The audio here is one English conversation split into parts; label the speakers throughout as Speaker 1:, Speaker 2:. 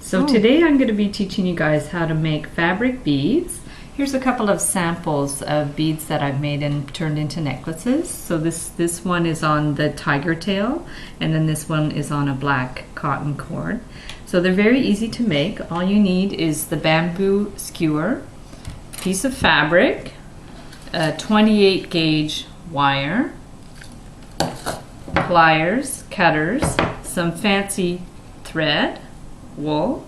Speaker 1: So today I'm going to be teaching you guys how to make fabric beads. Here's a couple of samples of beads that I've made and turned into necklaces. So this one is on the tiger tail, and then this one is on a black cotton cord. So they're very easy to make. All you need is the bamboo skewer, piece of fabric, a 28 gauge wire, pliers, cutters, some fancy thread, wool,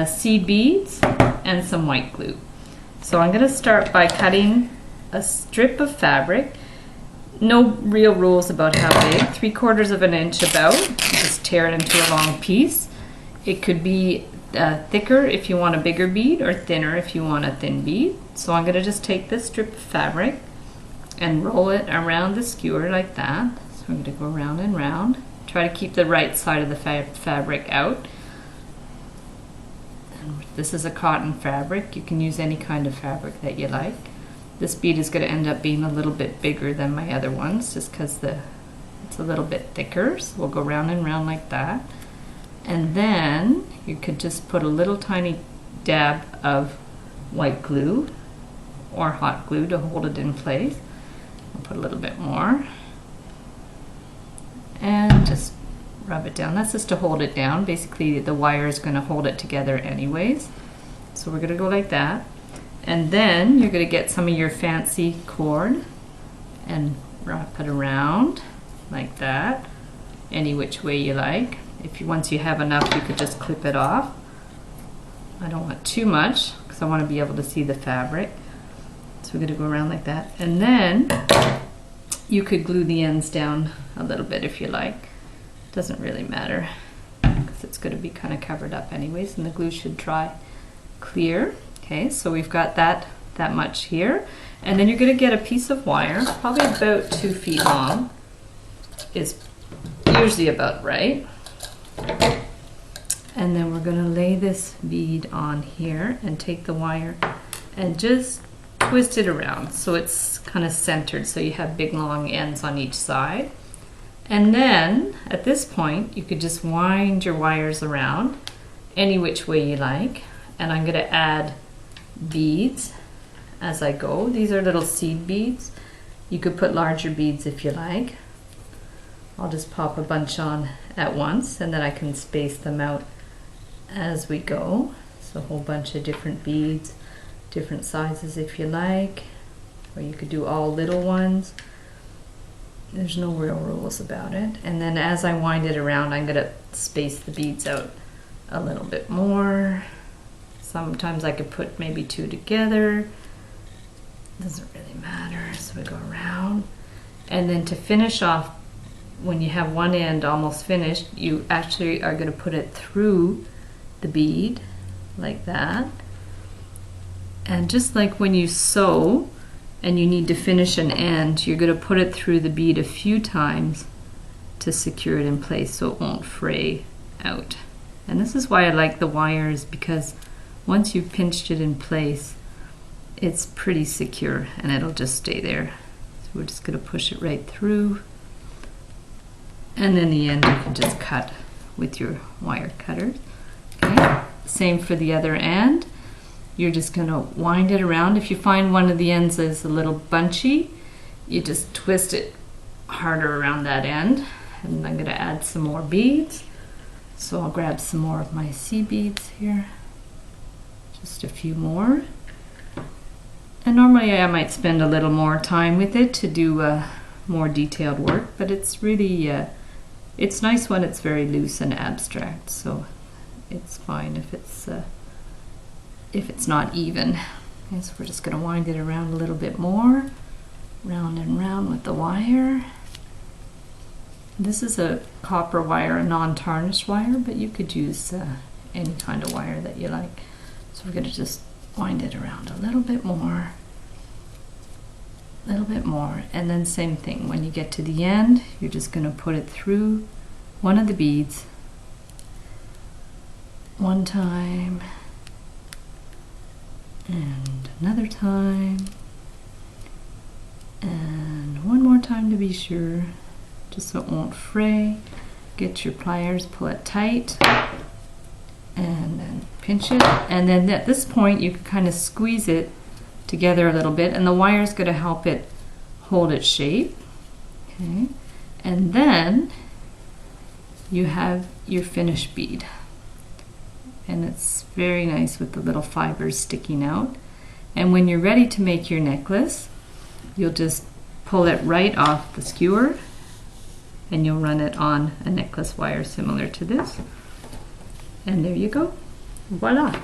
Speaker 1: seed beads, and some white glue. So I'm going to start by cutting a strip of fabric. No real rules about how big, 3/4 of an inch about. Just tear it into a long piece. It could be thicker if you want a bigger bead, or thinner if you want a thin bead. So I'm going to just take this strip of fabric and roll it around the skewer like that. So I'm going to go round and round. Try to keep the right side of the fabric out. And this is a cotton fabric. You can use any kind of fabric that you like. This bead is going to end up being a little bit bigger than my other ones just because it's a little bit thicker. So we'll go round and round like that. And then you could just put a little tiny dab of white glue or hot glue to hold it in place. I'll put a little bit more. And just rub it down. That's just to hold it down. Basically the wire is going to hold it together anyways. So we're going to go like that. And then you're going to get some of your fancy cord and wrap it around like that, any which way you like. Once you have enough, you could just clip it off. I don't want too much because I want to be able to see the fabric. So we're going to go around like that. And then you could glue the ends down a little bit if you like. Doesn't really matter because it's going to be kind of covered up anyways, and the glue should dry clear. Okay, so we've got that much here. And then you're going to get a piece of wire, probably about 2 feet long, is usually about right. And then we're going to lay this bead on here and take the wire and just twist it around so it's kind of centered, so you have big long ends on each side. And then at this point you could just wind your wires around any which way you like, and I'm going to add beads as I go. These are little seed beads. You could put larger beads if you like. I'll just pop a bunch on at once, and then I can space them out as we go. So a whole bunch of different beads, different sizes if you like, or you could do all little ones. There's no real rules about it. And then as I wind it around, I'm going to space the beads out a little bit more. Sometimes I could put maybe 2 together. Doesn't really matter. So we go around. And then to finish off, when you have one end almost finished, you actually are going to put it through the bead like that. And just like when you sew and you need to finish an end, you're going to put it through the bead a few times to secure it in place so it won't fray out. And this is why I like the wires, because once you've pinched it in place, it's pretty secure and it'll just stay there. So we're just going to push it right through. And then the end you can just cut with your wire cutters. Okay. Same for the other end. You're just going to wind it around. If you find one of the ends is a little bunchy, you just twist it harder around that end. And I'm going to add some more beads. So I'll grab some more of my seed beads here. Just a few more. And normally I might spend a little more time with it to do more detailed work, but it's really it's nice when it's very loose and abstract, so it's fine if it's not even. Okay, so we're just going to wind it around a little bit more, round and round with the wire. This is a copper wire, a non-tarnished wire, but you could use any kind of wire that you like. So we're going to just wind it around a little bit more, and then same thing. When you get to the end, you're just going to put it through one of the beads one time, and another time, and one more time to be sure, just so it won't fray. Get your pliers, pull it tight, and then pinch it, and then at this point you can kind of squeeze it together a little bit, and the wire is going to help it hold its shape. Okay, and then you have your finished bead, and it's very nice with the little fibers sticking out. And when you're ready to make your necklace, you'll just pull it right off the skewer and you'll run it on a necklace wire similar to this, and there you go. Voila!